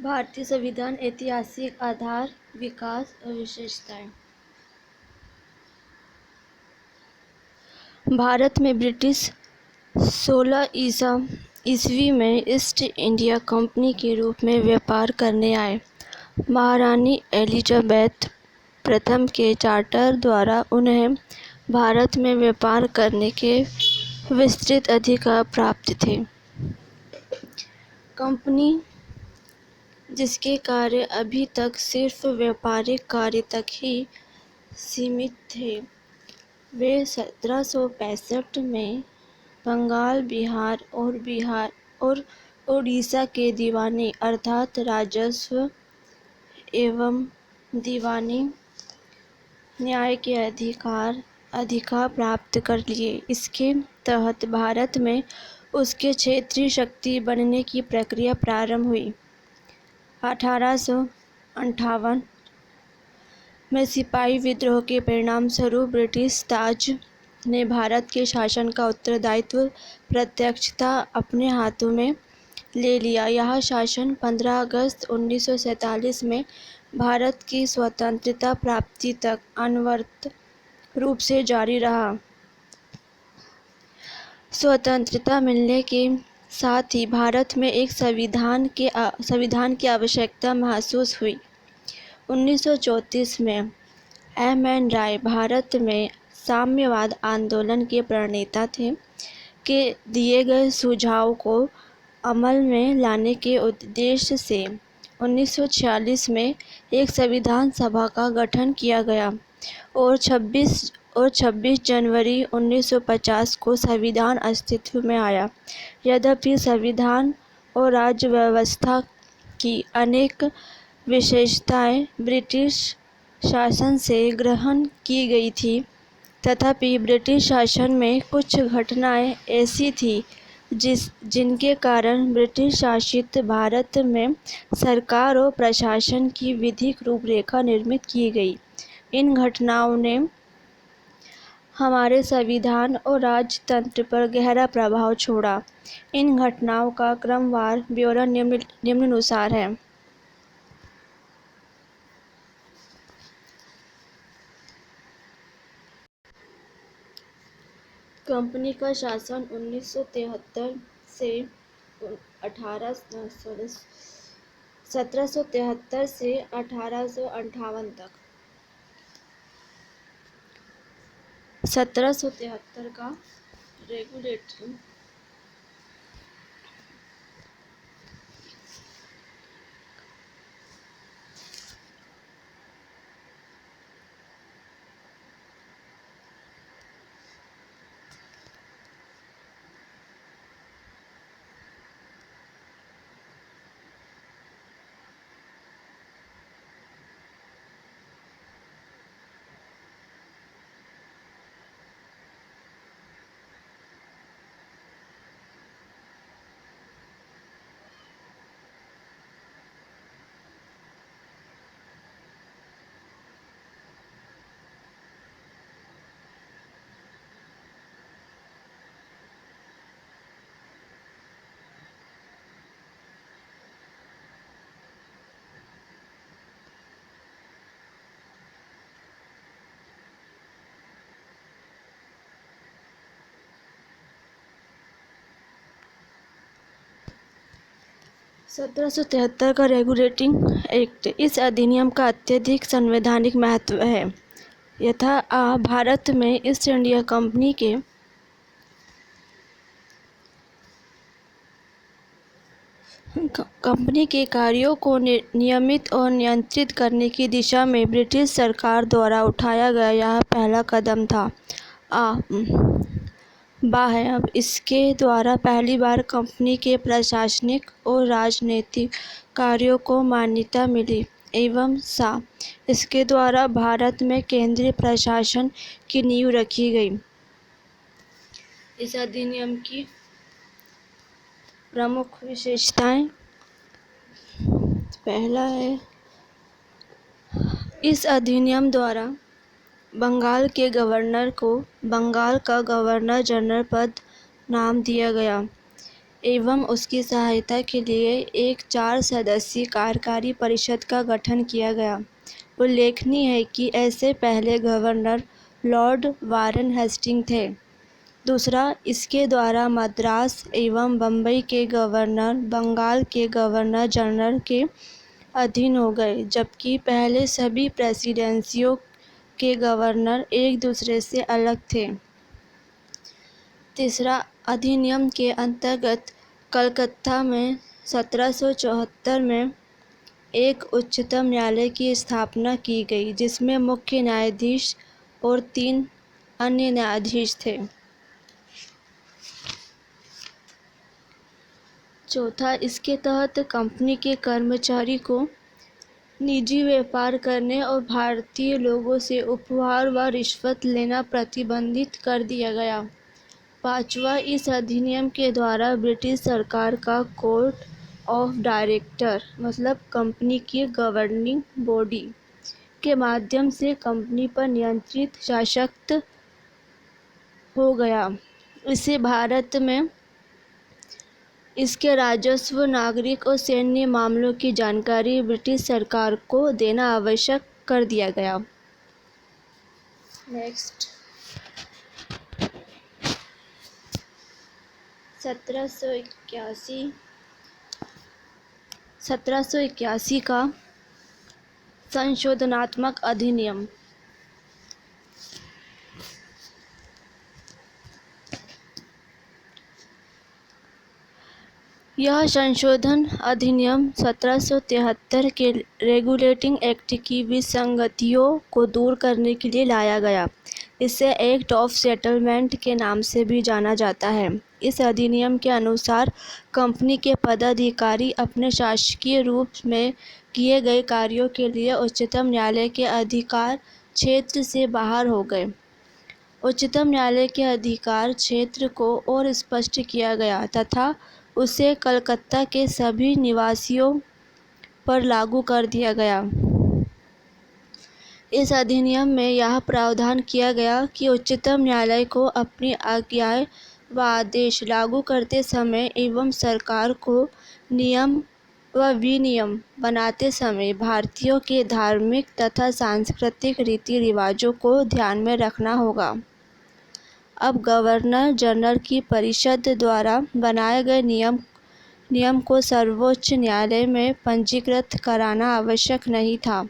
भारतीय संविधान ऐतिहासिक आधार, विकास और विशेषताएं। भारत में ब्रिटिश 16 ईस्वी में ईस्ट इंडिया कंपनी के रूप में व्यापार करने आए। महारानी एलिजाबेथ प्रथम के चार्टर द्वारा उन्हें भारत में व्यापार करने के विस्तृत अधिकार प्राप्त थे। कंपनी, जिसके कार्य अभी तक सिर्फ व्यापारिक कार्य तक ही सीमित थे, वे 1765 में बंगाल, बिहार और उड़ीसा के दीवानी अर्थात राजस्व एवं दीवानी न्याय के अधिकार प्राप्त कर लिए। इसके तहत भारत में उसके क्षेत्रीय शक्ति बनने की प्रक्रिया प्रारंभ हुई। 1858 में सिपाही विद्रोह के परिणाम स्वरूप ब्रिटिश ताज ने भारत के शासन का उत्तरदायित्व प्रत्यक्षतः अपने हाथों में ले लिया। यह शासन 15 अगस्त 1947 में भारत की स्वतंत्रता प्राप्ति तक अनवरत रूप से जारी रहा। स्वतंत्रता मिलने के साथ ही भारत में एक संविधान की आवश्यकता महसूस हुई। 1934 में एम.एन. राय भारत में साम्यवाद आंदोलन के प्रणेता थे। के दिए गए सुझाव को अमल में लाने के उद्देश्य से 1946 में एक संविधान सभा का गठन किया गया और 26 जनवरी 1950 को संविधान अस्तित्व में आया। यद्यपि संविधान और राज्य व्यवस्था की अनेक विशेषताएं ब्रिटिश शासन से ग्रहण की गई थी, तथापि ब्रिटिश शासन में कुछ घटनाएं ऐसी थीं जिनके कारण ब्रिटिश शासित भारत में सरकार और प्रशासन की विधिक रूपरेखा निर्मित की गई। इन घटनाओं ने हमारे संविधान और राजतंत्र पर गहरा प्रभाव छोड़ा। इन घटनाओं का क्रमवार ब्यौरा निम्नानुसार है। कंपनी का शासन 1773 से 1858 तक। 1773 का रेगुलेटरी का रेगुलेटिंग एक्ट। इस अधिनियम का अत्यधिक संवैधानिक महत्व है। भारत में ईस्ट इंडिया कंपनी के कार्यों को नियमित और नियंत्रित करने की दिशा में ब्रिटिश सरकार द्वारा उठाया गया यह पहला कदम था। अब इसके द्वारा पहली बार कंपनी के प्रशासनिक और राजनीतिक कार्यों को मान्यता मिली एवं इसके द्वारा भारत में केंद्रीय प्रशासन की नींव रखी गई। इस अधिनियम की प्रमुख विशेषताएं। पहला है, इस अधिनियम द्वारा बंगाल के गवर्नर को बंगाल का गवर्नर जनरल पद नाम दिया गया। एवं उसकी सहायता के लिए एक 4 सदस्यीय कार्यकारी परिषद का गठन किया गया। उल्लेखनीय है कि ऐसे पहले गवर्नर लॉर्ड वारन हेस्टिंग थे। दूसरा, इसके द्वारा मद्रास एवं बम्बई के गवर्नर बंगाल के गवर्नर जनरल के अधीन हो गए, जबकि पहले सभी प्रेसिडेंसियों के गवर्नर एक दूसरे से अलग थे। तीसरा, अधिनियम के अंतर्गत कलकत्ता में 1774 में एक उच्चतम न्यायालय की स्थापना की गई, जिसमें मुख्य न्यायाधीश और 3 अन्य न्यायाधीश थे। चौथा, इसके तहत कंपनी के कर्मचारी को निजी व्यापार करने और भारतीय लोगों से उपहार व रिश्वत लेना प्रतिबंधित कर दिया गया। पांचवा, इस अधिनियम के द्वारा ब्रिटिश सरकार का कोर्ट ऑफ डायरेक्टर मतलब कंपनी की गवर्निंग बॉडी के माध्यम से कंपनी पर नियंत्रित सशक्त हो गया। इसे भारत में इसके राजस्व, नागरिक और सैन्य मामलों की जानकारी ब्रिटिश सरकार को देना आवश्यक कर दिया गया। नेक्स्ट, 1781 का संशोधनात्मक अधिनियम। यह संशोधन अधिनियम 1773 के रेगुलेटिंग एक्ट की विसंगतियों को दूर करने के लिए लाया गया। इसे एक्ट ऑफ सेटलमेंट के नाम से भी जाना जाता है। इस अधिनियम के अनुसार कंपनी के पदाधिकारी अपने शासकीय रूप में किए गए कार्यों के लिए उच्चतम न्यायालय के अधिकार क्षेत्र से बाहर हो गए। उच्चतम न्यायालय के अधिकार क्षेत्र को और स्पष्ट किया गया तथा उसे कलकत्ता के सभी निवासियों पर लागू कर दिया गया। इस अधिनियम में यह प्रावधान किया गया कि उच्चतम न्यायालय को अपनी आज्ञाएं व आदेश लागू करते समय एवं सरकार को नियम व विनियम बनाते समय भारतीयों के धार्मिक तथा सांस्कृतिक रीति रिवाजों को ध्यान में रखना होगा। अब गवर्नर जनरल की परिषद द्वारा बनाए गए नियम को सर्वोच्च न्यायालय में पंजीकृत कराना आवश्यक नहीं था।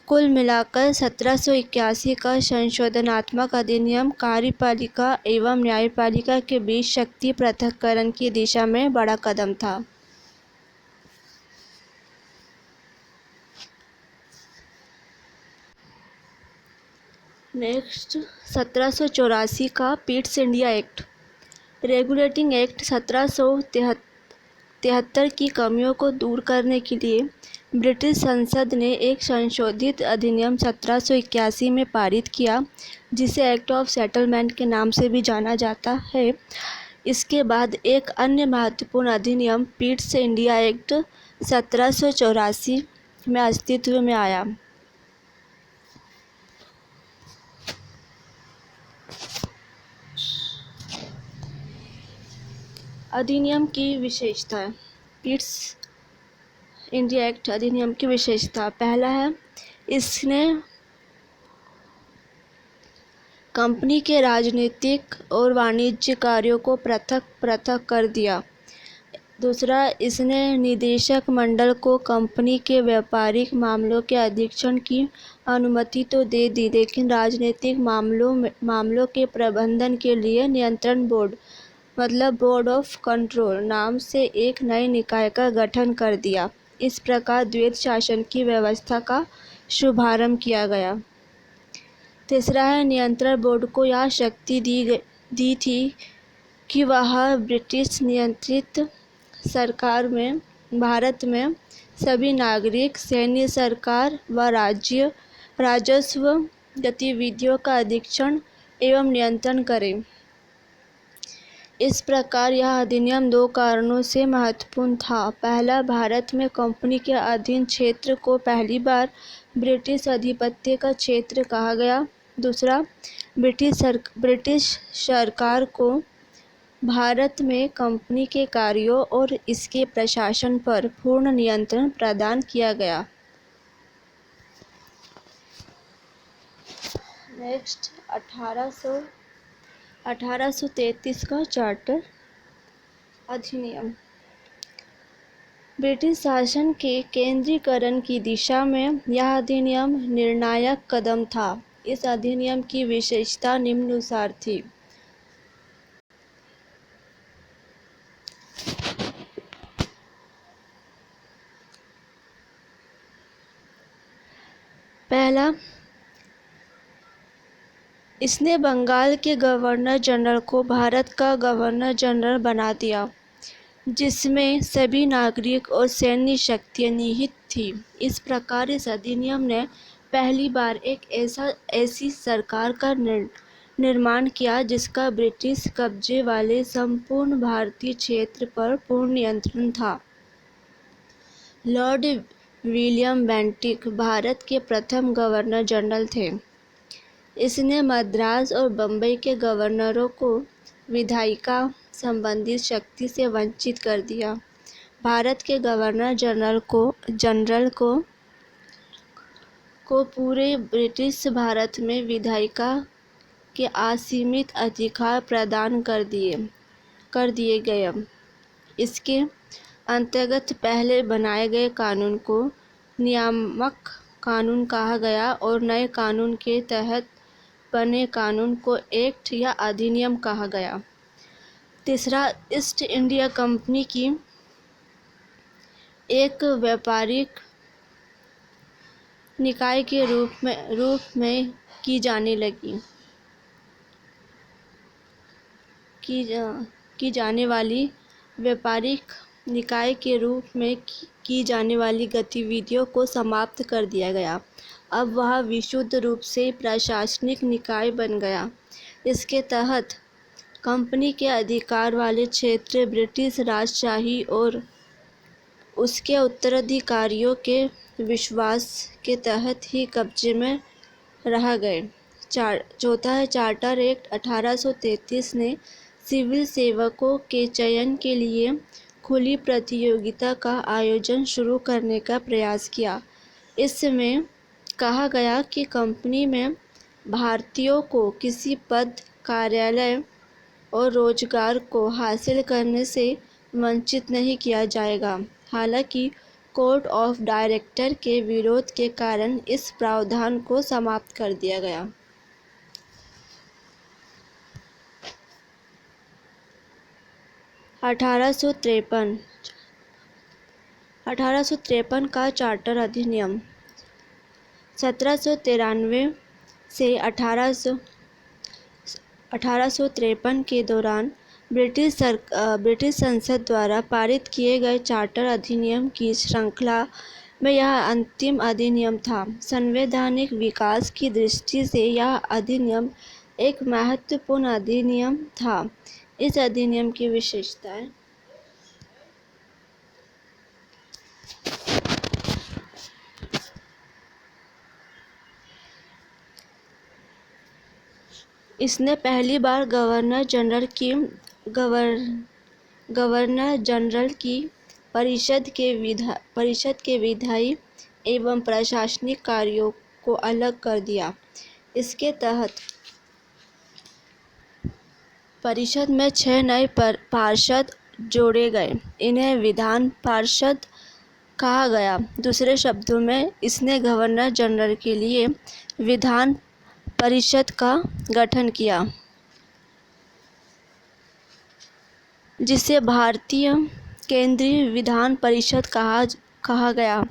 कुल मिलाकर 1781 का संशोधनात्मक अधिनियम कार्यपालिका एवं न्यायपालिका के बीच शक्ति पृथक्करण की दिशा में बड़ा कदम था। नेक्स्ट, 1784 का Pitt's India act. Regulating act 1773 की कमियों को दूर करने के लिए ब्रिटिश संसद ने एक संशोधित अधिनियम 1781 में पारित किया, जिसे एक्ट ऑफ सेटलमेंट के नाम से भी जाना जाता है। इसके बाद एक अन्य महत्वपूर्ण अधिनियम पिट्स इंडिया एक्ट 1784 में अस्तित्व में आया। अधिनियम की विशेषता। पिट्स इंडिया एक्ट अधिनियम की विशेषता। पहला है, इसने कंपनी के राजनीतिक और वाणिज्य कार्यों को पृथक कर दिया। दूसरा, इसने निदेशक मंडल को कंपनी के व्यापारिक मामलों के अधीक्षण की अनुमति तो दे दी, लेकिन राजनीतिक मामलों के प्रबंधन के लिए नियंत्रण बोर्ड मतलब बोर्ड ऑफ कंट्रोल नाम से एक नए निकाय का गठन कर दिया। इस प्रकार द्वैत शासन की व्यवस्था का शुभारंभ किया गया। तीसरा है, नियंत्रण बोर्ड को यह शक्ति दी थी कि वह ब्रिटिश नियंत्रित सरकार में भारत में सभी नागरिक, सैन्य, सरकार व राजस्व गतिविधियों का अधीक्षण एवं नियंत्रण करे। इस प्रकार यह अधिनियम 2 कारणों से महत्वपूर्ण था। पहला, भारत में कंपनी के अधीन क्षेत्र को पहली बार ब्रिटिश आधिपत्य का क्षेत्र कहा गया। दूसरा, ब्रिटिश सरकार को भारत में कंपनी के कार्यों और इसके प्रशासन पर पूर्ण नियंत्रण प्रदान किया गया। नेक्स्ट 1833 का चार्टर अधिनियम। ब्रिटिश शासन के केंद्रीकरण की दिशा में यह अधिनियम निर्णायक कदम था। इस अधिनियम की विशेषता निम्नानुसार थी। पहला, इसने बंगाल के गवर्नर जनरल को भारत का गवर्नर जनरल बना दिया, जिसमें सभी नागरिक और सैन्य शक्तियां निहित थी। इस प्रकार इस अधिनियम ने पहली बार एक ऐसी सरकार का निर्माण किया जिसका ब्रिटिश कब्जे वाले संपूर्ण भारतीय क्षेत्र पर पूर्ण नियंत्रण था। लॉर्ड विलियम बेंटिक भारत के प्रथम गवर्नर जनरल थे। इसने मद्रास और बम्बई के गवर्नरों को विधायिका संबंधित शक्ति से वंचित कर दिया। भारत के गवर्नर जनरल को पूरे ब्रिटिश भारत में विधायिका के असीमित अधिकार प्रदान कर दिए गए। इसके अंतर्गत पहले बनाए गए कानून को नियामक कानून कहा गया और नए कानून के तहत बने कानून को एक्ट या अधिनियम कहा गया। तीसरा, ईस्ट इंडिया कंपनी की एक व्यापारिक निकाय के रूप में की जाने वाली व्यापारिक निकाय के रूप में की जाने वाली गतिविधियों को समाप्त कर दिया गया। अब वह विशुद्ध रूप से प्रशासनिक निकाय बन गया। इसके तहत कंपनी के अधिकार वाले क्षेत्र ब्रिटिश राजशाही और उसके उत्तराधिकारियों के विश्वास के तहत ही कब्जे में रह गए। चौथा है चार्टर एक्ट 1833 ने सिविल सेवकों के चयन के लिए खुली प्रतियोगिता का आयोजन शुरू करने का प्रयास किया। इसमें कहा गया कि कंपनी में भारतीयों को किसी पद, कार्यालय और रोजगार को हासिल करने से वंचित नहीं किया जाएगा। हालांकि कोर्ट ऑफ डायरेक्टर के विरोध के कारण इस प्रावधान को समाप्त कर दिया गया। अठारह सौ तिरपन का चार्टर अधिनियम। 1793 से 1853 के दौरान ब्रिटिश संसद द्वारा पारित किए गए चार्टर अधिनियम की श्रृंखला में यह अंतिम अधिनियम था। संवैधानिक विकास की दृष्टि से यह अधिनियम एक महत्वपूर्ण अधिनियम था। इस अधिनियम की विशेषताएं। इसने पहली बार गवर्नर जनरल की परिषद के विधायी एवं प्रशासनिक कार्यों को अलग कर दिया। इसके तहत परिषद में 6 नए पार्षद जोड़े गए। इन्हें विधान पार्षद कहा गया। दूसरे शब्दों में, इसने गवर्नर जनरल के लिए विधान परिषद का गठन किया, जिसे भारतीय केंद्रीय विधान परिषद कहा गया।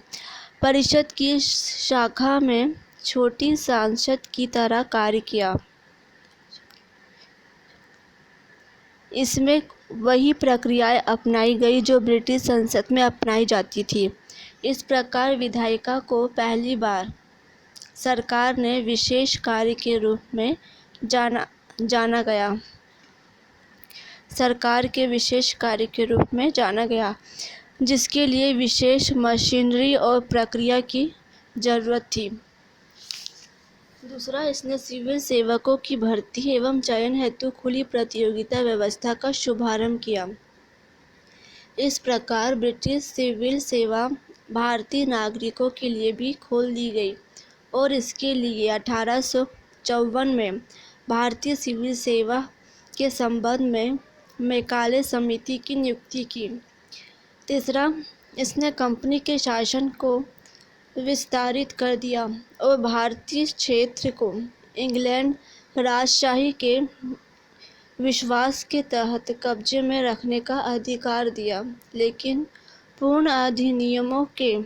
परिषद की शाखा में छोटी संसद की तरह कार्य किया। इसमें वही प्रक्रियाएं अपनाई गई जो ब्रिटिश संसद में अपनाई जाती थी। इस प्रकार विधायिका को पहली बार सरकार ने विशेष कार्य के रूप में जाना गया। सरकार के विशेष कार्य के रूप में जाना गया, जिसके लिए विशेष मशीनरी और प्रक्रिया की जरूरत थी। दूसरा, इसने सिविल सेवकों की भर्ती एवं चयन हेतु खुली प्रतियोगिता व्यवस्था का शुभारंभ किया। इस प्रकार ब्रिटिश सिविल सेवा भारतीय नागरिकों के लिए भी खोल दी गई और इसके लिए 1854 में भारतीय सिविल सेवा के संबंध में मैकाले समिति की नियुक्ति की। तीसरा, इसने कंपनी के शासन को विस्तारित कर दिया और भारतीय क्षेत्र को इंग्लैंड राजशाही के विश्वास के तहत कब्जे में रखने का अधिकार दिया, लेकिन पूर्ण अधिनियमों के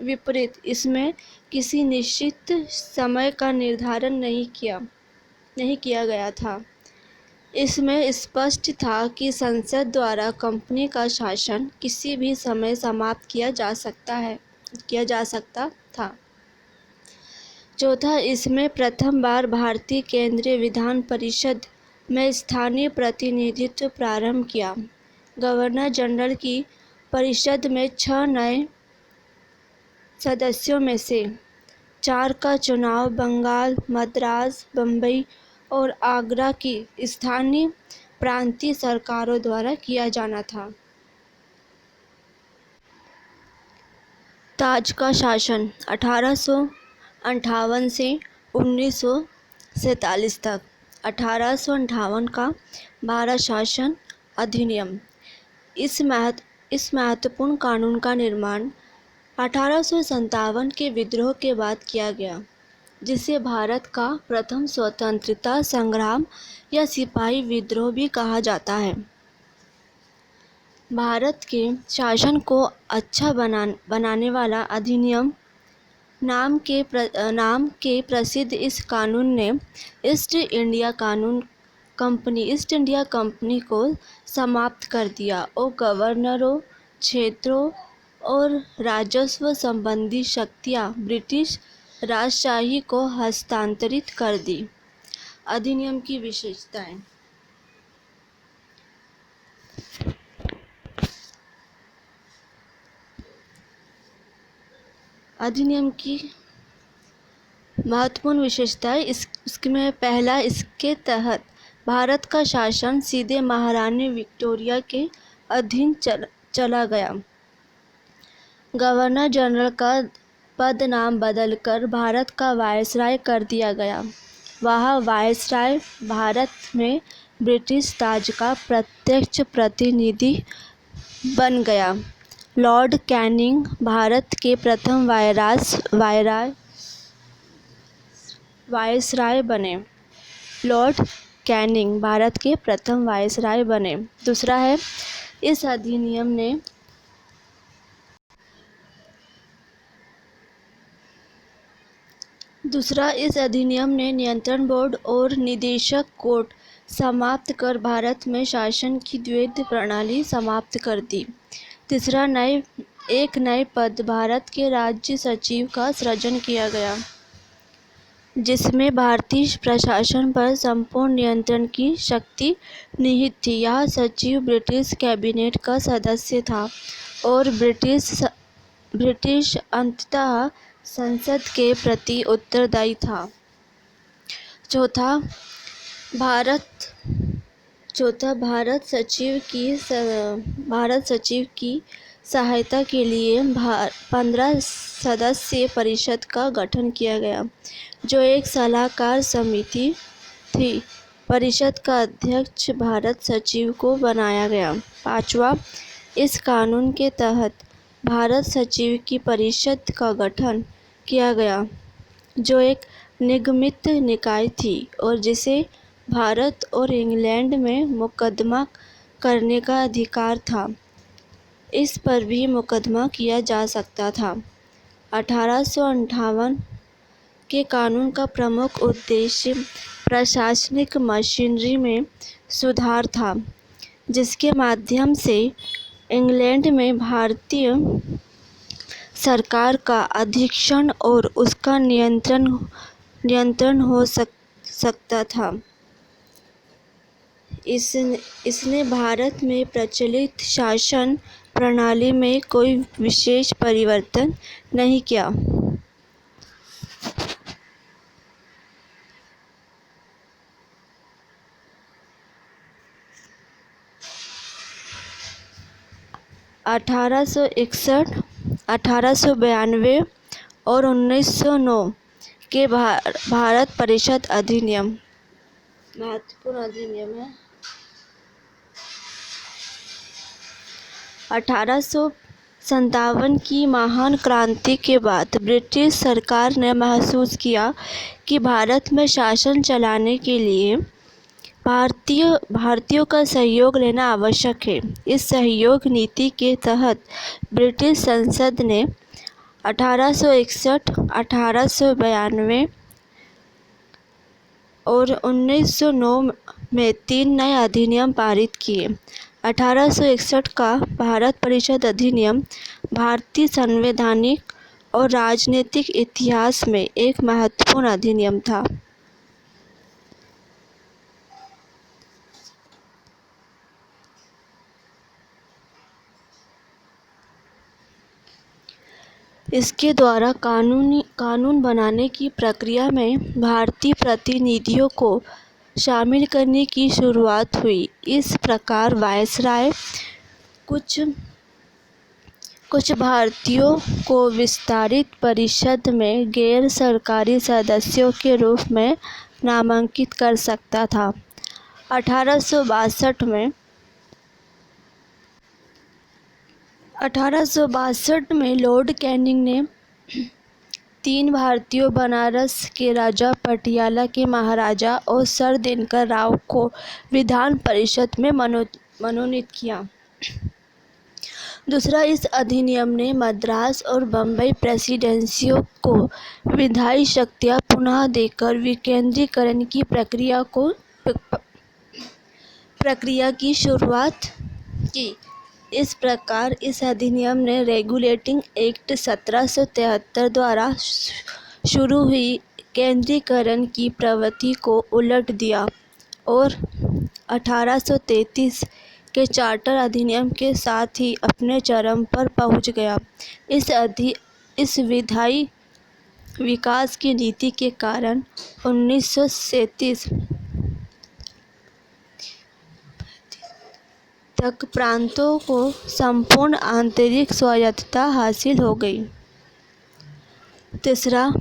विपरीत इसमें किसी निश्चित समय का निर्धारण नहीं किया गया था। इसमें स्पष्ट था कि संसद द्वारा कंपनी का शासन किसी भी समय समाप्त किया जा सकता था। चौथा, इसमें प्रथम बार भारतीय केंद्रीय विधान परिषद में स्थानीय प्रतिनिधित्व प्रारंभ किया। गवर्नर जनरल की परिषद में 6 नए सदस्यों में से 4 का चुनाव बंगाल, मद्रास, बम्बई और आगरा की स्थानीय प्रांतीय सरकारों द्वारा किया जाना था। ताज का शासन 1858 से 1947 तक। 1858 का भारत शासन अधिनियम। इस महत्वपूर्ण कानून का निर्माण 1857 के विद्रोह के बाद किया गया, जिसे भारत का प्रथम स्वतंत्रता संग्राम या सिपाही विद्रोह भी कहा जाता है। भारत के शासन को अच्छा बनाने वाला अधिनियम नाम के प्रसिद्ध इस कानून ने ईस्ट इंडिया कंपनी को समाप्त कर दिया और गवर्नरों, क्षेत्रों और राजस्व संबंधी शक्तियां ब्रिटिश राजशाही को हस्तांतरित कर दी। अधिनियम की विशेषताएं। अधिनियम की महत्वपूर्ण विशेषताएं। इसमें पहला, इसके तहत भारत का शासन सीधे महारानी विक्टोरिया के अधीन चला गया। गवर्नर जनरल का पद नाम बदलकर भारत का वायसराय कर दिया गया। वह वायसराय भारत में ब्रिटिश ताज का प्रत्यक्ष प्रतिनिधि बन गया। लॉर्ड कैनिंग भारत के प्रथम वायसराय बने। लॉर्ड कैनिंग भारत के प्रथम वायसराय बने। दूसरा है, इस अधिनियम ने नियंत्रण बोर्ड और निदेशक कोर्ट समाप्त कर भारत में शासन की द्वैध प्रणाली समाप्त कर दी। तीसरा, एक नए पद भारत के राज्य सचिव का सृजन किया गया, जिसमें भारतीय प्रशासन पर संपूर्ण नियंत्रण की शक्ति निहित थी। यह सचिव ब्रिटिश कैबिनेट का सदस्य था और ब्रिटिश अंततः संसद के प्रति उत्तरदायी था। चौथा, भारत सचिव की सहायता के लिए 15 सदस्यीय परिषद का गठन किया गया, जो एक सलाहकार समिति थी। परिषद का अध्यक्ष भारत सचिव को बनाया गया। पांचवा, इस कानून के तहत भारत सचिव की परिषद का गठन किया गया, जो एक निगमित निकाय थी और जिसे भारत और इंग्लैंड में मुकदमा करने का अधिकार था। इस पर भी मुकदमा किया जा सकता था। 1858 के कानून का प्रमुख उद्देश्य प्रशासनिक मशीनरी में सुधार था, जिसके माध्यम से इंग्लैंड में भारतीय सरकार का अधीक्षण और उसका नियंत्रण हो सकता था। इसने भारत में प्रचलित शासन प्रणाली में कोई विशेष परिवर्तन नहीं किया। 1861, 1892 और 1909 के भारत परिषद अधिनियम महत्वपूर्ण अधिनियम है। 1857 की महान क्रांति के बाद ब्रिटिश सरकार ने महसूस किया कि भारत में शासन चलाने के लिए भारतीयों का सहयोग लेना आवश्यक है। इस सहयोग नीति के तहत ब्रिटिश संसद ने 1861, 1892 और 1909 में 3 नए अधिनियम पारित किए। 1861 का भारत परिषद अधिनियम भारतीय संवैधानिक और राजनीतिक इतिहास में एक महत्वपूर्ण अधिनियम था। इसके द्वारा कानून बनाने की प्रक्रिया में भारतीय प्रतिनिधियों को शामिल करने की शुरुआत हुई। इस प्रकार वायसराय कुछ भारतीयों को विस्तारित परिषद में गैर सरकारी सदस्यों के रूप में नामांकित कर सकता था। 1862 में लॉर्ड कैनिंग ने 3 भारतीयों बनारस के राजा, पटियाला के महाराजा और सर दिनकर राव को विधान परिषद में मनोनीत किया। दूसरा, इस अधिनियम ने मद्रास और बम्बई प्रेसिडेंसियों को विधायी शक्तियां पुनः देकर विकेंद्रीकरण की प्रक्रिया की शुरुआत की। इस प्रकार इस अधिनियम ने रेगुलेटिंग एक्ट 1773 द्वारा शुरू हुई केंद्रीकरण की प्रवृत्ति को उलट दिया और 1833 के चार्टर अधिनियम के साथ ही अपने चरम पर पहुंच गया। इस विधायी विकास की नीति के कारण 1937 तक प्रांतों को संपूर्ण आंतरिक स्वायत्तता हासिल हो गई। तीसरा,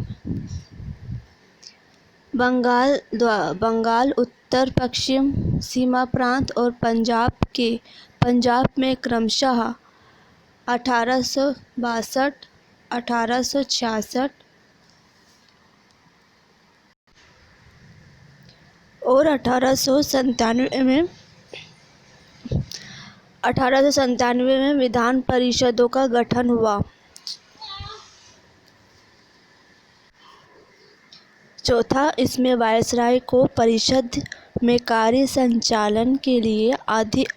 बंगाल, उत्तर पश्चिम सीमा प्रांत और पंजाब में क्रमशः 1862, 1866 और 1897 में विधान परिषदों का गठन हुआ। चौथा, इसमें वायसराय को परिषद में कार्य संचालन के लिए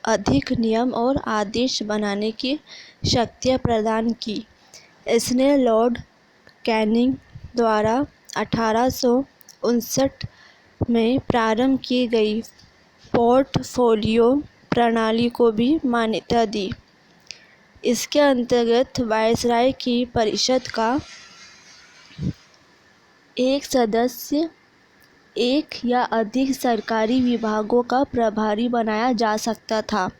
अधिक नियम और आदेश बनाने की शक्तियां प्रदान की। इसने लॉर्ड कैनिंग द्वारा 1859 में प्रारंभ की गई पोर्टफोलियो प्रणाली को भी मान्यता दी। इसके अंतर्गत वायसराय की परिषद का एक सदस्य एक या अधिक सरकारी विभागों का प्रभारी बनाया जा सकता था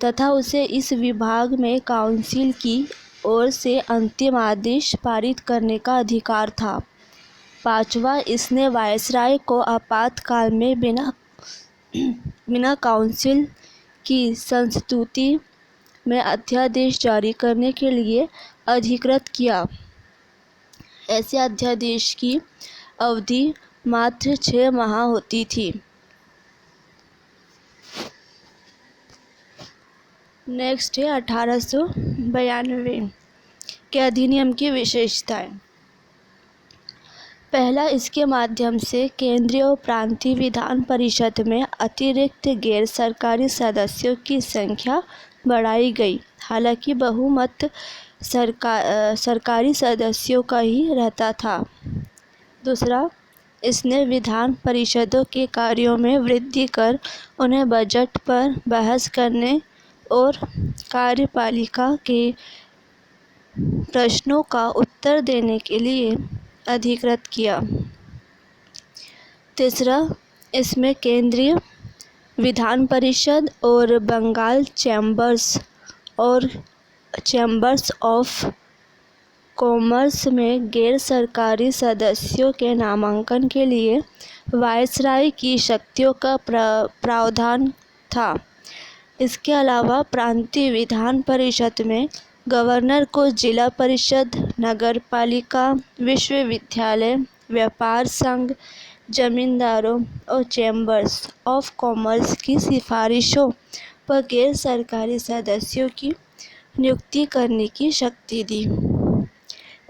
तथा उसे इस विभाग में काउंसिल की ओर से अंतिम आदेश पारित करने का अधिकार था। पांचवा, इसने वायसराय को आपातकाल में बिना काउंसिल की संस्तुति में अध्यादेश जारी करने के लिए अधिकृत किया। ऐसे अध्यादेश की अवधि मात्र 6 माह होती थी। नेक्स्ट है 1892 के अधिनियम की विशेषताएं। पहला, इसके माध्यम से केंद्रीय और प्रांतीय विधान परिषद में अतिरिक्त गैर सरकारी सदस्यों की संख्या बढ़ाई गई। हालांकि बहुमत सरकारी सदस्यों का ही रहता था। दूसरा, इसने विधान परिषदों के कार्यों में वृद्धि कर उन्हें बजट पर बहस करने और कार्यपालिका के प्रश्नों का उत्तर देने के लिए अधिकृत किया। तीसरा, इसमें केंद्रीय विधान परिषद और बंगाल चैम्बर्स और चैम्बर्स ऑफ कॉमर्स में गैर सरकारी सदस्यों के नामांकन के लिए वायसराय की शक्तियों का प्रावधान था। इसके अलावा प्रांतीय विधान परिषद में गवर्नर को जिला परिषद, नगरपालिका, विश्वविद्यालय, व्यापार संघ, जमींदारों और चैम्बर्स ऑफ कॉमर्स की सिफारिशों पर गैर सरकारी सदस्यों की नियुक्ति करने की शक्ति दी।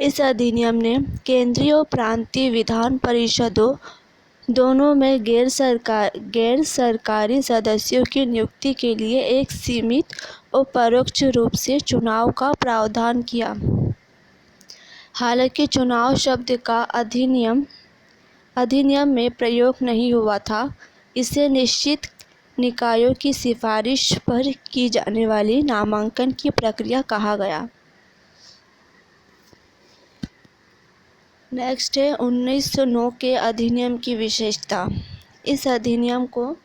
इस अधिनियम ने केंद्रीय और प्रांतीय विधान परिषदों दोनों में गैर सरकारी सदस्यों की नियुक्ति के लिए एक सीमित और परोक्ष रूप से चुनाव का प्रावधान किया। हालांकि चुनाव शब्द का अधिनियम में प्रयोग नहीं हुआ था, इसे निश्चित निकायों की सिफारिश पर की जाने वाली नामांकन की प्रक्रिया कहा गया। नेक्स्ट है 1909 के अधिनियम की विशेषता। इस अधिनियम को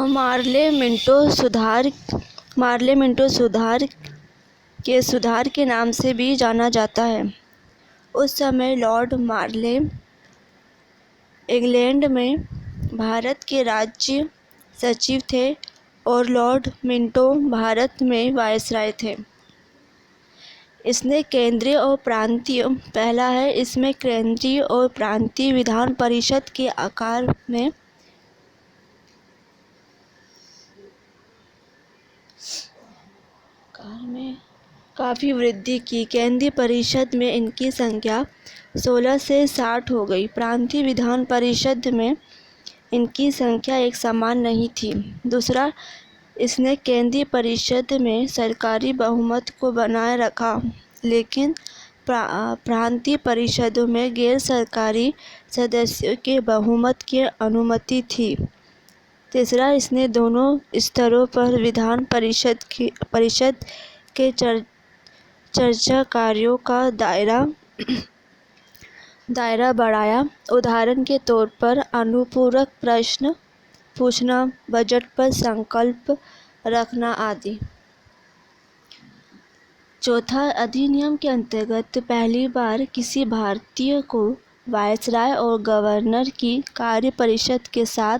मार्ले मिंटो सुधार के नाम से भी जाना जाता है। उस समय लॉर्ड मार्ले इंग्लैंड में भारत के राज्य सचिव थे और लॉर्ड मिंटो भारत में वायसराय थे। इसमें केंद्रीय और प्रांतीय विधान परिषद के आकार में काफ़ी वृद्धि की। केंद्रीय परिषद में इनकी संख्या 16 से 60 हो गई। प्रांतीय विधान परिषद में इनकी संख्या एक समान नहीं थी। दूसरा, इसने केंद्रीय परिषद में सरकारी बहुमत को बनाए रखा, लेकिन प्रांतीय परिषदों में गैर सरकारी सदस्यों के बहुमत की अनुमति थी। तीसरा, इसने दोनों स्तरों पर विधान परिषद के चर्चा कार्यों का दायरा बढ़ाया। उदाहरण के तौर पर अनुपूरक प्रश्न पूछना, बजट पर संकल्प रखना आदि। चौथा, अधिनियम के अंतर्गत पहली बार किसी भारतीय को वायसराय और गवर्नर की कार्य परिषद के साथ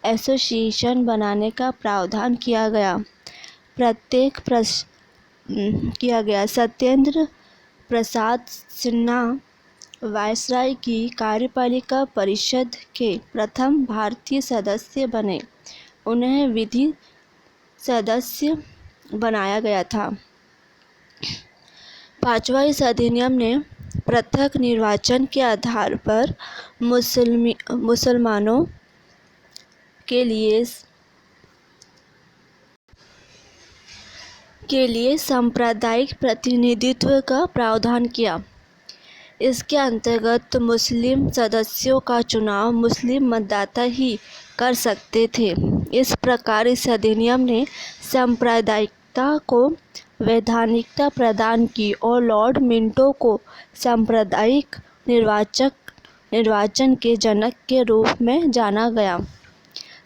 एसोसिएशन बनाने का प्रावधान किया गया। सत्येंद्र प्रसाद सिन्हा वायसराय की कार्यपालिका परिषद के प्रथम भारतीय सदस्य बने। उन्हें विधि सदस्य बनाया गया था। पांचवा, इस अधिनियम ने पृथक निर्वाचन के आधार पर मुसलमानों के लिए सांप्रदायिक प्रतिनिधित्व का प्रावधान किया। इसके अंतर्गत मुस्लिम सदस्यों का चुनाव मुस्लिम मतदाता ही कर सकते थे। इस प्रकार इस अधिनियम ने सांप्रदायिकता को वैधानिकता प्रदान की और लॉर्ड मिंटो को सांप्रदायिक निर्वाचन के जनक के रूप में जाना गया।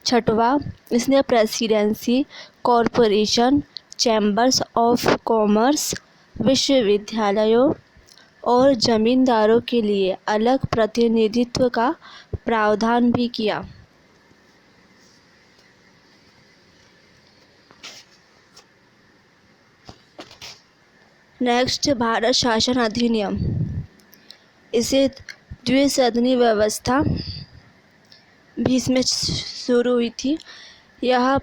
छठवां, इसने presidency, corporation, chambers of commerce, विश्वविद्यालयों और जमींदारों के लिए अलग प्रतिनिधित्व का प्रावधान भी किया। नेक्स्ट, भारत शासन अधिनियम। इसे द्विसदनी व्यवस्था भी इसमें शुरू हुई थी। यह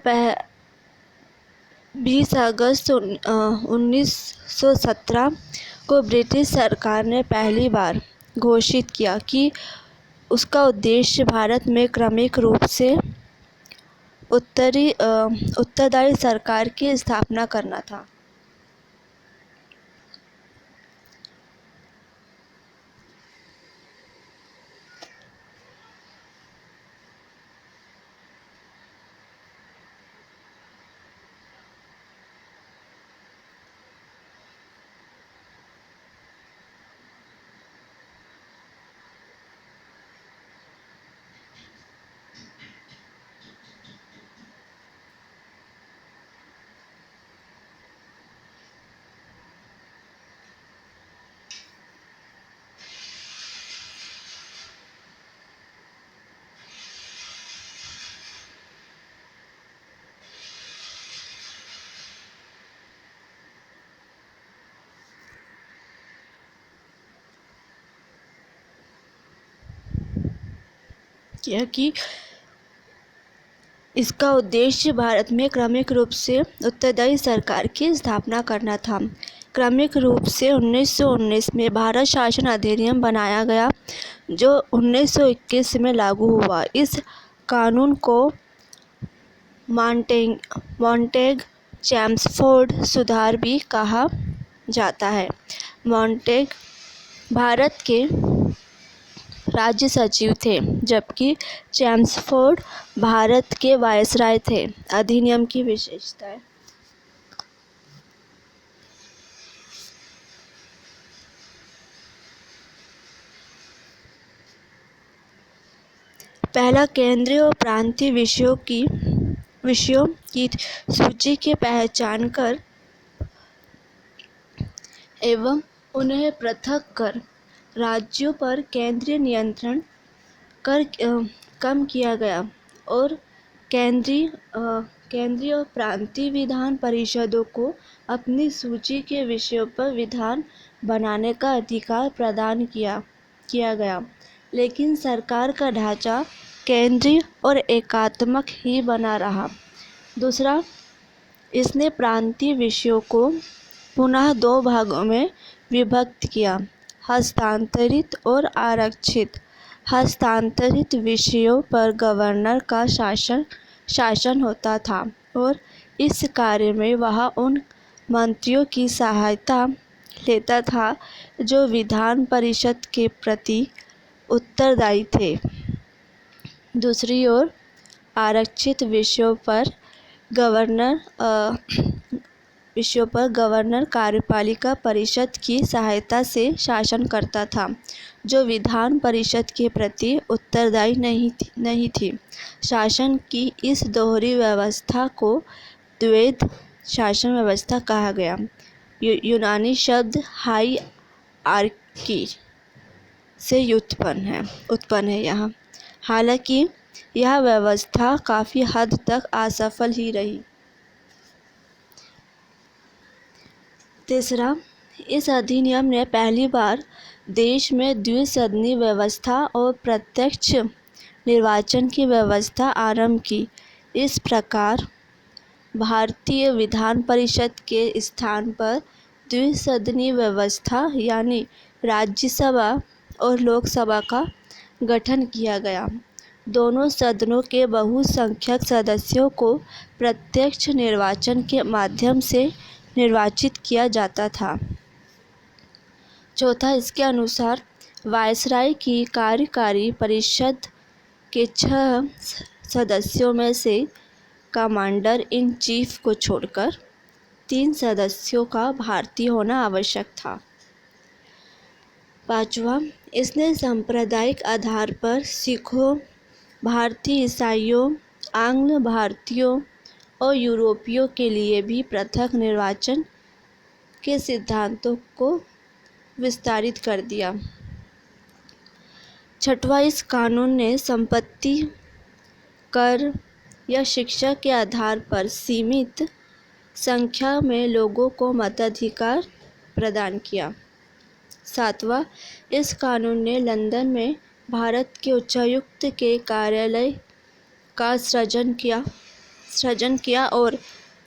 20 अगस्त 1917 को ब्रिटिश सरकार ने पहली बार घोषित किया कि उसका उद्देश्य भारत में क्रमिक रूप से उत्तरदायी सरकार की स्थापना करना था। कि इसका उद्देश्य भारत में क्रमिक रूप से उत्तरदायी सरकार की स्थापना करना था। क्रमिक रूप से 1919 में भारत शासन अधिनियम बनाया गया, जो 1921 में लागू हुआ। इस कानून को मॉन्टेग चेम्सफोर्ड सुधार भी कहा जाता है। मॉन्टेग भारत के राज्य सचिव थे, जबकि चेम्सफोर्ड भारत के वायसराय थे। अधिनियम की विशेषताएं। पहला, केंद्रीय और प्रांतीय विषयों की सूची की पहचान कर एवं उन्हें पृथक कर राज्यों पर केंद्रीय नियंत्रण कर कम किया गया और केंद्रीय और प्रांतीय विधान परिषदों को अपनी सूची के विषयों पर विधान बनाने का अधिकार प्रदान किया गया, लेकिन सरकार का ढांचा केंद्रीय और एकात्मक ही बना रहा। दूसरा, इसने प्रांतीय विषयों को पुनः दो भागों में विभक्त किया, हस्तांतरित और आरक्षित। हस्तांतरित विषयों पर गवर्नर का शासन होता था और इस कार्य में वह उन मंत्रियों की सहायता लेता था जो विधान परिषद के प्रति उत्तरदायी थे। दूसरी ओर, आरक्षित विषयों पर गवर्नर कार्यपालिका परिषद की सहायता से शासन करता था, जो विधान परिषद के प्रति उत्तरदायी नहीं थी। शासन की इस दोहरी व्यवस्था को द्वैध शासन व्यवस्था कहा गया। यूनानी शब्द हाईआर्की से उत्पन्न है यहाँ। हालांकि यह व्यवस्था काफ़ी हद तक असफल ही रही। तीसरा, इस अधिनियम ने पहली बार देश में द्विसदनी व्यवस्था और प्रत्यक्ष निर्वाचन की व्यवस्था आरंभ की। इस प्रकार भारतीय विधान परिषद के स्थान पर द्विसदनी व्यवस्था यानी राज्यसभा और लोकसभा का गठन किया गया। दोनों सदनों के बहुसंख्यक सदस्यों को प्रत्यक्ष निर्वाचन के माध्यम से निर्वाचित किया जाता था। चौथा, इसके अनुसार वायसराय की कार्यकारी परिषद के 6 सदस्यों में से कमांडर इन चीफ को छोड़कर 3 सदस्यों का भारतीय होना आवश्यक था। पांचवा, इसने सांप्रदायिक आधार पर सिखों, भारतीय ईसाइयों, आंग्ल भारतीयों और यूरोपियों के लिए भी पृथक निर्वाचन के सिद्धांतों को विस्तारित कर दिया। छठवां, इस कानून ने संपत्ति कर या शिक्षा के आधार पर सीमित संख्या में लोगों को मताधिकार प्रदान किया। सातवां, इस कानून ने लंदन में भारत के उच्चायुक्त के कार्यालय का सृजन किया और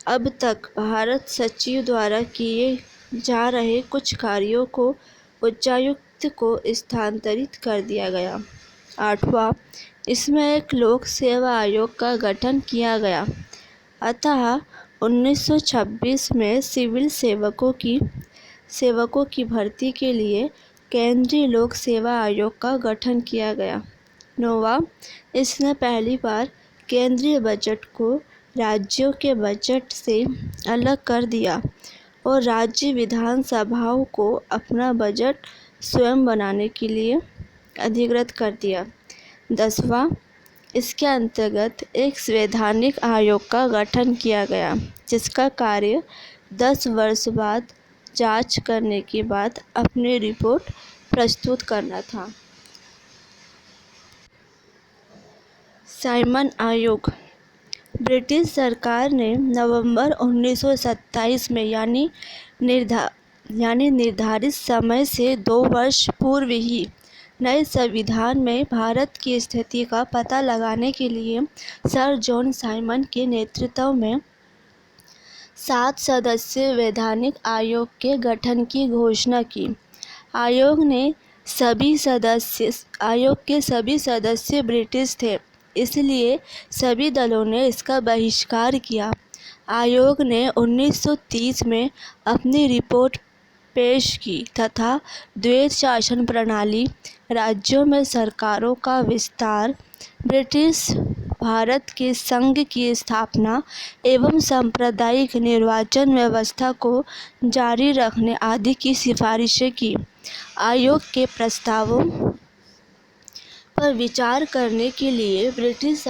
अब तक भारत सचिव द्वारा किए जा रहे कुछ कार्यों को उच्चायुक्त को स्थानांतरित कर दिया गया। आठवां, इसमें एक लोक सेवा आयोग का गठन किया गया। अतः 1926 में सिविल सेवकों की भर्ती के लिए केंद्रीय लोक सेवा आयोग का गठन किया गया। 9वां, इसने पहली बार केंद्रीय बजट को राज्यों के बजट से अलग कर दिया और राज्य विधानसभाओं को अपना बजट स्वयं बनाने के लिए अधिकृत कर दिया। 10वां, इसके अंतर्गत एक संवैधानिक आयोग का गठन किया गया, जिसका कार्य 10 वर्ष बाद जांच करने के बाद अपनी रिपोर्ट प्रस्तुत करना था। साइमन आयोग। ब्रिटिश सरकार ने नवंबर 1927 में यानी निर्धारित समय से 2 वर्ष पूर्व ही नए संविधान में भारत की स्थिति का पता लगाने के लिए सर जॉन साइमन के नेतृत्व में 7 सदस्यीय वैधानिक आयोग के गठन की घोषणा की। आयोग के सभी सदस्य ब्रिटिश थे, इसलिए सभी दलों ने इसका बहिष्कार किया। आयोग ने 1930 में अपनी रिपोर्ट पेश की तथा द्वैत शासन प्रणाली, राज्यों में सरकारों का विस्तार, ब्रिटिश भारत के संघ की स्थापना एवं सांप्रदायिक निर्वाचन व्यवस्था को जारी रखने आदि की सिफारिशें की। आयोग के प्रस्तावों पर विचार करने के लिए ब्रिटिश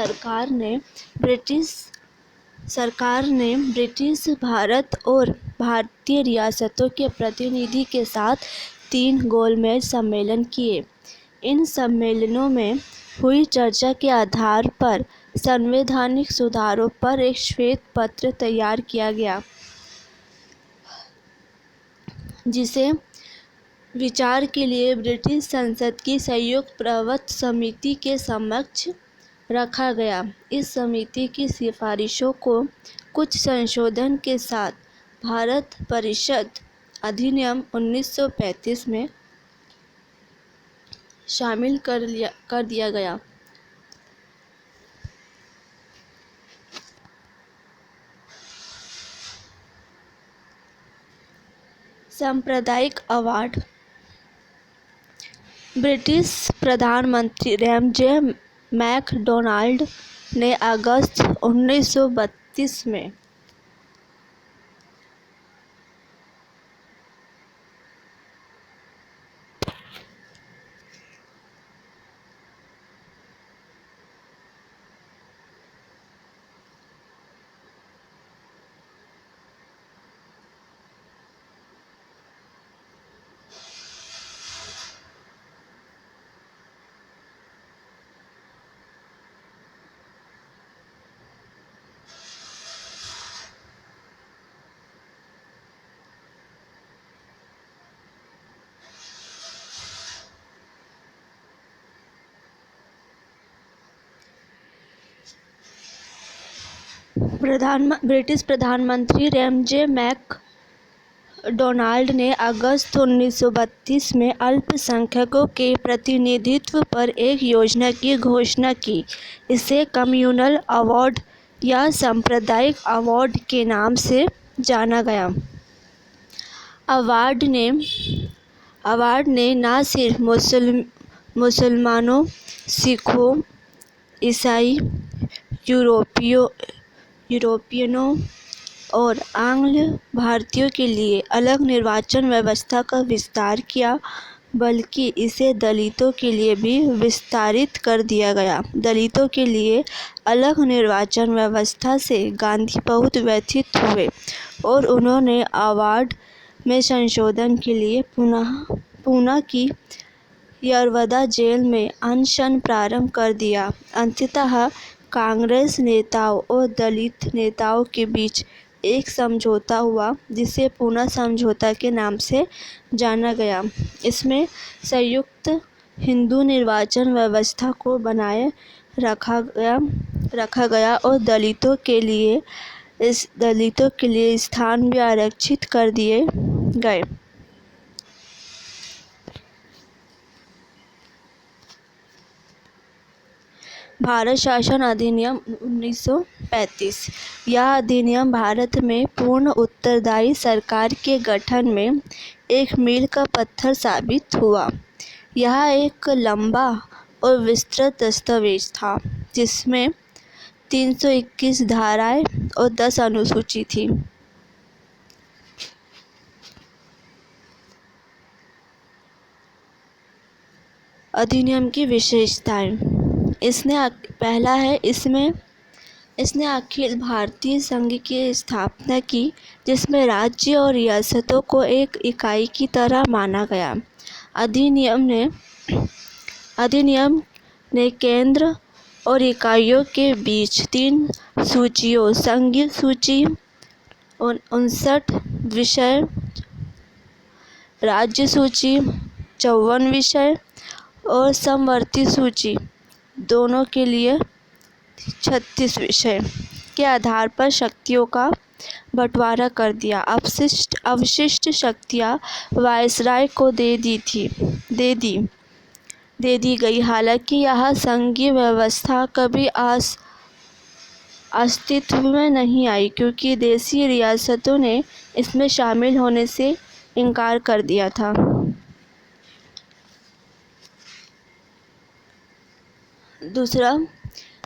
भारत और भारतीय रियासतों के प्रतिनिधि के साथ 3 गोलमेज सम्मेलन किए। इन सम्मेलनों में हुई चर्चा के आधार पर संवैधानिक सुधारों पर एक श्वेत पत्र तैयार किया गया, जिसे विचार के लिए ब्रिटिश संसद की संयुक्त प्रवक्ता समिति के समक्ष रखा गया। इस समिति की सिफारिशों को कुछ संशोधन के साथ भारत परिषद अधिनियम 1935 में शामिल कर दिया गया। सांप्रदायिक अवार्ड। ब्रिटिश प्रधानमंत्री रैमजे मैकडोनाल्ड ने अगस्त 1932 में ब्रिटिश प्रधानमंत्री रैमजे मैकडोनाल्ड ने अगस्त 1932 में अल्पसंख्यकों के प्रतिनिधित्व पर एक योजना की घोषणा की। इसे कम्युनल अवार्ड या सांप्रदायिक अवार्ड के नाम से जाना गया। अवार्ड ने न सिर्फ मुसलमानों, सिखों, ईसाई, यूरोपियनों और आंग्ल भारतीयों के लिए अलग निर्वाचन व्यवस्था का विस्तार किया, बल्कि इसे दलितों के लिए भी विस्तारित कर दिया गया। दलितों के लिए अलग निर्वाचन व्यवस्था से गांधी बहुत व्यथित हुए और उन्होंने अवार्ड में संशोधन के लिए पूना की यरवदा जेल में अनशन प्रारंभ कर दिया। अंततः कांग्रेस नेताओं और दलित नेताओं के बीच एक समझौता हुआ, जिसे पूना समझौता के नाम से जाना गया। इसमें संयुक्त हिंदू निर्वाचन व्यवस्था को बनाए रखा गया और दलितों के लिए स्थान भी आरक्षित कर दिए गए। भारत शासन अधिनियम 1935। यह अधिनियम भारत में पूर्ण उत्तरदायी सरकार के गठन में एक मील का पत्थर साबित हुआ। यह एक लंबा और विस्तृत दस्तावेज था जिसमें 321 धाराएं और 10 अनुसूची थी। अधिनियम की विशेषताएं। पहला है, इसने अखिल भारतीय संघ की स्थापना की, जिसमें राज्य और रियासतों को एक इकाई की तरह माना गया। अधिनियम ने केंद्र और इकाइयों के बीच 3 सूचियों, संघीय सूची 59 विषय, राज्य सूची 54 विषय और समवर्ती सूची दोनों के लिए 36 विषय के आधार पर शक्तियों का बंटवारा कर दिया। अवशिष्ट शक्तियां वायसराय को दे दी गई। हालांकि यह संघीय व्यवस्था कभी अस्तित्व में नहीं आई, क्योंकि देशी रियासतों ने इसमें शामिल होने से इनकार कर दिया था। दूसरा,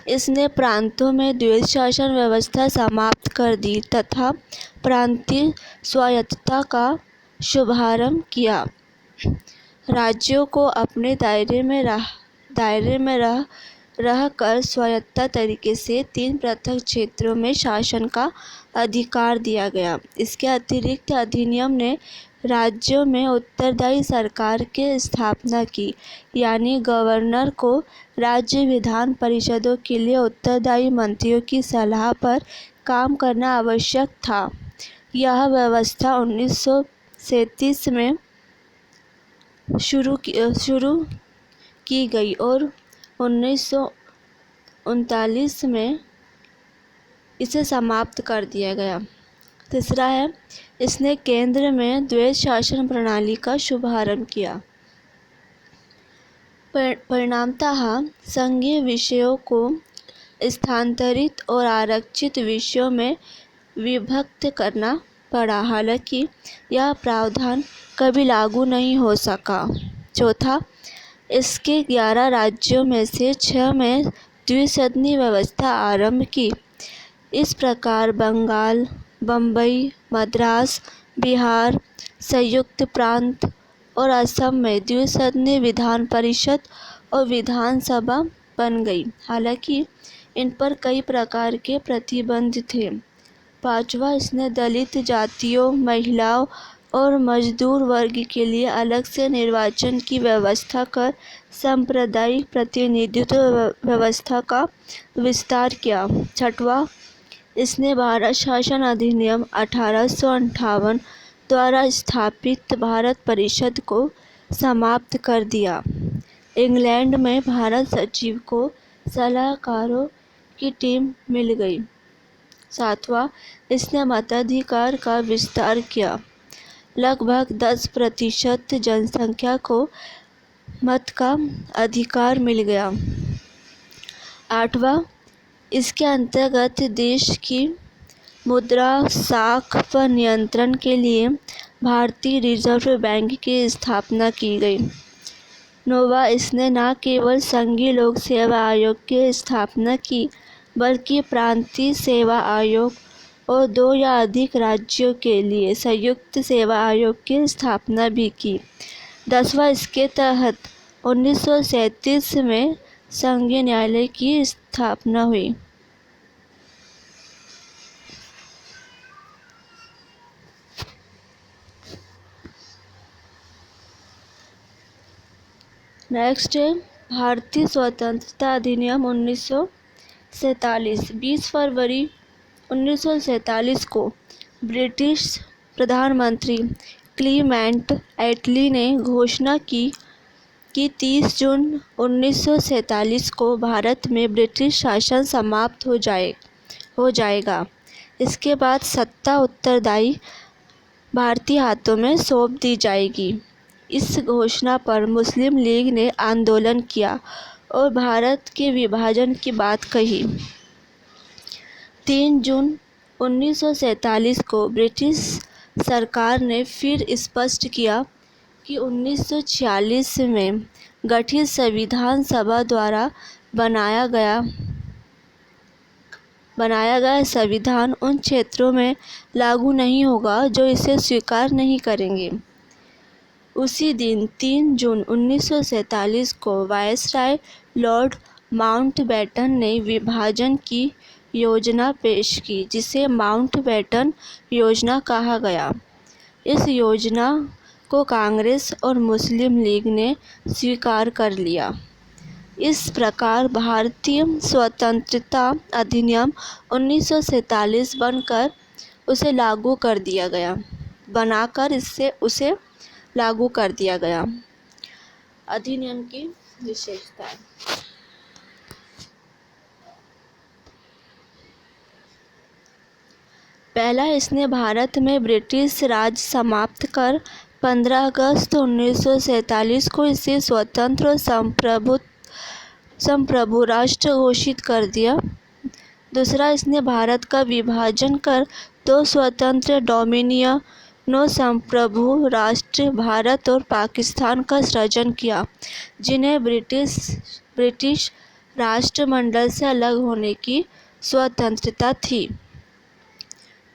इसने प्रांतों में द्वैध शासन व्यवस्था समाप्त कर दी तथा प्रांतीय स्वायत्तता का शुभारंभ किया। राज्यों को अपने दायरे में रहकर स्वायत्त तरीके से 3 पृथक क्षेत्रों में शासन का अधिकार दिया गया। इसके अतिरिक्त अधिनियम ने राज्यों में उत्तरदायी सरकार की स्थापना की, यानी गवर्नर को राज्य विधान परिषदों के लिए उत्तरदायी मंत्रियों की सलाह पर काम करना आवश्यक था। यह व्यवस्था 1937 में शुरू की गई और 1939 में इसे समाप्त कर दिया गया। तीसरा है, इसने केंद्र में द्वैध शासन प्रणाली का शुभारंभ किया। परिणामतः संघीय विषयों को स्थानांतरित और आरक्षित विषयों में विभक्त करना पड़ा। हालांकि यह प्रावधान कभी लागू नहीं हो सका। चौथा, इसके 11 राज्यों में से 6 में द्विसदनी व्यवस्था आरंभ की। इस प्रकार बंगाल, बम्बई, मद्रास, बिहार, संयुक्त प्रांत और असम में द्विसदनी विधान परिषद और विधानसभा बन गई। हालांकि इन पर कई प्रकार के प्रतिबंध थे। पांचवा, इसने दलित जातियों, महिलाओं और मजदूर वर्ग के लिए अलग से निर्वाचन की व्यवस्था कर सांप्रदायिक प्रतिनिधित्व व्यवस्था का विस्तार किया। छठवां, इसने भारत शासन अधिनियम 1858 द्वारा स्थापित भारत परिषद को समाप्त कर दिया। इंग्लैंड में भारत सचिव को सलाहकारों की टीम मिल गई। सातवां, इसने मताधिकार का विस्तार किया। लगभग 10% जनसंख्या को मत का अधिकार मिल गया। आठवां, इसके अंतर्गत देश की मुद्रा साख पर नियंत्रण के लिए भारतीय रिजर्व बैंक की स्थापना की गई। नौवां, इसने न केवल संघीय लोक सेवा आयोग की स्थापना की, बल्कि प्रांतीय सेवा आयोग और 2 या अधिक राज्यों के लिए संयुक्त सेवा आयोग की स्थापना भी की। 10वां, इसके तहत 1937 में संघीय न्यायालय की स्थापना हुई। नेक्स्ट है भारतीय स्वतंत्रता अधिनियम 1947। 20 फरवरी 1947 को ब्रिटिश प्रधानमंत्री क्लीमेंट एटली ने घोषणा की कि 30 जून 1947 को भारत में ब्रिटिश शासन समाप्त हो जाएगा। इसके बाद सत्ता उत्तरदायी भारतीय हाथों में सौंप दी जाएगी। इस घोषणा पर मुस्लिम लीग ने आंदोलन किया और भारत के विभाजन की बात कही। 3 जून 1947 को ब्रिटिश सरकार ने फिर स्पष्ट किया कि 1946 में गठित संविधान सभा द्वारा बनाया गया संविधान उन क्षेत्रों में लागू नहीं होगा जो इसे स्वीकार नहीं करेंगे। उसी दिन 3 जून 1947 को वायसराय लॉर्ड माउंटबेटन ने विभाजन की योजना पेश की, जिसे माउंटबेटन योजना कहा गया। इस योजना को कांग्रेस और मुस्लिम लीग ने स्वीकार कर लिया। इस प्रकार भारतीय स्वतंत्रता अधिनियम 1947 बनाकर उसे लागू कर दिया गया। अधिनियम की विशेषताएं। पहला, इसने भारत में ब्रिटिश राज समाप्त कर 15 अगस्त 1947 को इसे स्वतंत्र और संप्रभु राष्ट्र घोषित कर दिया। दूसरा, इसने भारत का विभाजन कर 2 स्वतंत्र डोमिनियनों संप्रभु राष्ट्र भारत और पाकिस्तान का सृजन किया, जिन्हें ब्रिटिश राष्ट्रमंडल से अलग होने की स्वतंत्रता थी।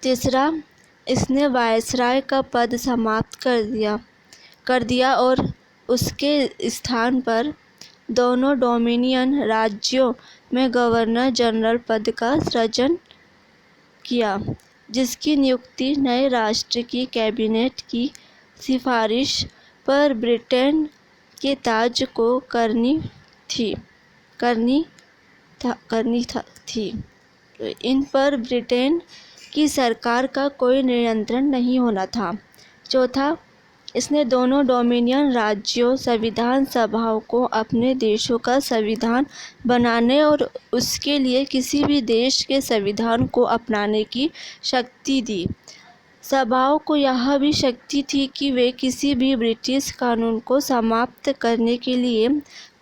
तीसरा, इसने वायसराय का पद समाप्त कर दिया और उसके स्थान पर दोनों डोमिनियन राज्यों में गवर्नर जनरल पद का सृजन किया, जिसकी नियुक्ति नए राष्ट्र की कैबिनेट की सिफारिश पर ब्रिटेन के ताज को करनी थी। तो इन पर ब्रिटेन की सरकार का कोई नियंत्रण नहीं होना था। चौथा, इसने दोनों डोमिनियन राज्यों संविधान सभाओं को अपने देशों का संविधान बनाने और उसके लिए किसी भी देश के संविधान को अपनाने की शक्ति दी। सभाओं को यह भी शक्ति थी कि वे किसी भी ब्रिटिश कानून को समाप्त करने के लिए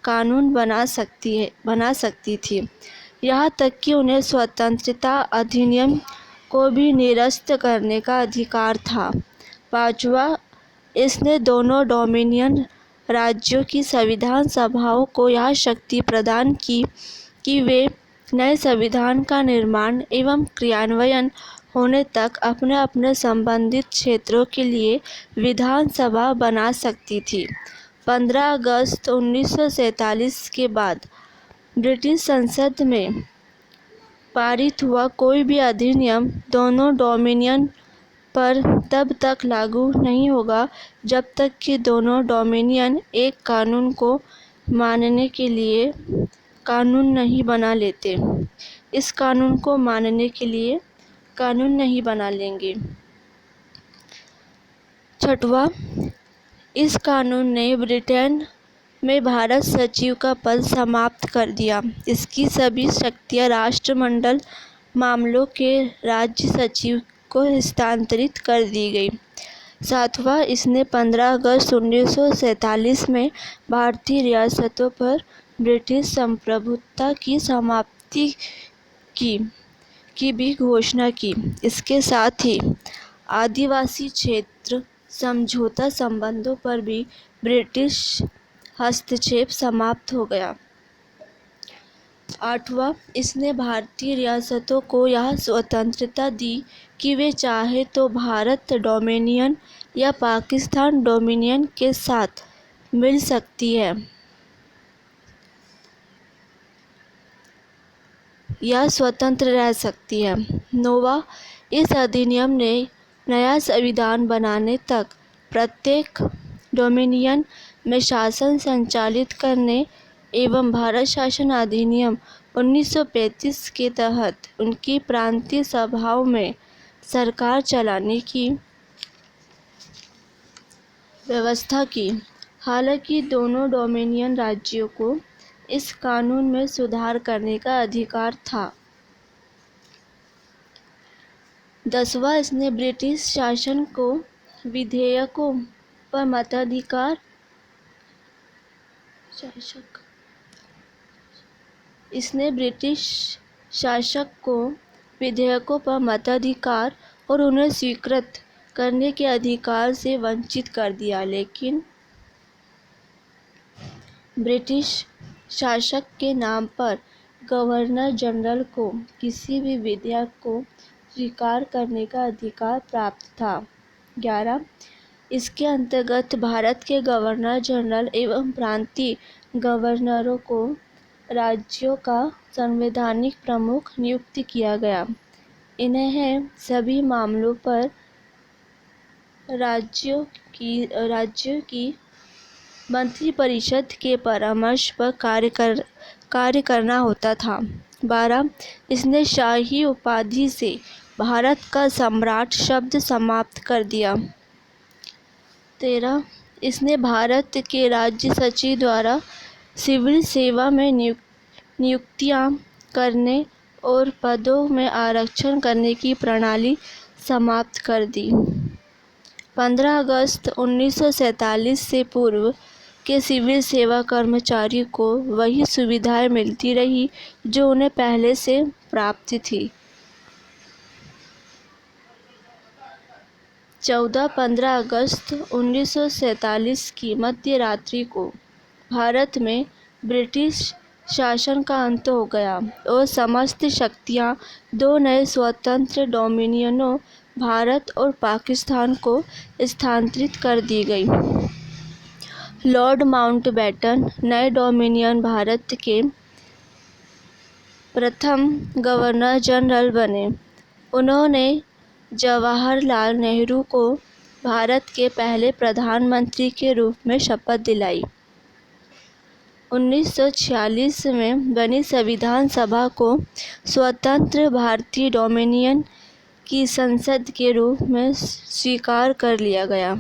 कानून बना सकती थी, यहाँ तक कि उन्हें स्वतंत्रता अधिनियम को भी निरस्त करने का अधिकार था। पांचवा, इसने दोनों डोमिनियन राज्यों की संविधान सभाओं को यह शक्ति प्रदान की कि वे नए संविधान का निर्माण एवं क्रियान्वयन होने तक अपने अपने संबंधित क्षेत्रों के लिए विधान सभा बना सकती थी। 15 अगस्त 1947 के बाद ब्रिटिश संसद में पारित हुआ कोई भी अधिनियम दोनों डोमिनियन पर तब तक लागू नहीं होगा जब तक कि दोनों डोमिनियन एक कानून को मानने के लिए कानून नहीं बना लेते। इस कानून को मानने के लिए कानून नहीं बना लेंगे। छठवां, इस कानून ने ब्रिटेन में भारत सचिव का पद समाप्त कर दिया। इसकी सभी शक्तियां राष्ट्रमंडल मामलों के राज्य सचिव को हस्तांतरित कर दी गई। सातवां, इसने 15 अगस्त 1947 में भारतीय रियासतों पर ब्रिटिश संप्रभुता की समाप्ति की भी घोषणा की। इसके साथ ही आदिवासी क्षेत्र समझौता संबंधों पर भी ब्रिटिश हस्तक्षेप समाप्त हो गया। आठवां, इसने भारतीय रियासतों को यह स्वतंत्रता दी कि वे चाहे तो भारत डोमिनियन या पाकिस्तान डोमिनियन के साथ मिल सकती है या स्वतंत्र रह सकती है। नौवां, इस अधिनियम ने नया संविधान बनाने तक प्रत्येक डोमिनियन में शासन संचालित करने एवं भारत शासन अधिनियम 1935 के तहत उनकी प्रांतीय सभाओं में सरकार चलाने की व्यवस्था की। हालांकि दोनों डोमिनियन राज्यों को इस कानून में सुधार करने का अधिकार था। 10वां, इसने ब्रिटिश शासन को विधेयकों पर मताधिकार इसने ब्रिटिश शासक को विधेयकों पर मताधिकार और उन्हें स्वीकृत करने के अधिकार से वंचित कर दिया, लेकिन ब्रिटिश शासक के नाम पर गवर्नर जनरल को किसी भी विधेयक को स्वीकार करने का अधिकार प्राप्त था। 11 इसके अंतर्गत भारत के गवर्नर जनरल एवं प्रांतीय गवर्नरों को राज्यों का संवैधानिक प्रमुख नियुक्त किया गया। इन्हें सभी मामलों पर राज्यों की मंत्रिपरिषद के परामर्श पर कार्य करना होता था। 12 इसने शाही उपाधि से भारत का सम्राट शब्द समाप्त कर दिया। 13 इसने भारत के राज्य सचिव द्वारा सिविल सेवा में नियुक्तियां करने और पदों में आरक्षण करने की प्रणाली समाप्त कर दी। 15 अगस्त 1947 से पूर्व के सिविल सेवा कर्मचारी को वही सुविधाएं मिलती रही जो उन्हें पहले से प्राप्त थी। 15 अगस्त 1947 की मध्य रात्रि को भारत में ब्रिटिश शासन का अंत हो गया और समस्त शक्तियां दो नए स्वतंत्र डोमिनियनों भारत और पाकिस्तान को स्थानांतरित कर दी गई। लॉर्ड माउंटबेटन नए डोमिनियन भारत के प्रथम गवर्नर जनरल बने। उन्होंने जवाहरलाल नेहरू को भारत के पहले प्रधानमंत्री के रूप में शपथ दिलाई। 1946 में बनी संविधान सभा को स्वतंत्र भारतीय डोमिनियन की संसद के रूप में स्वीकार कर लिया गया।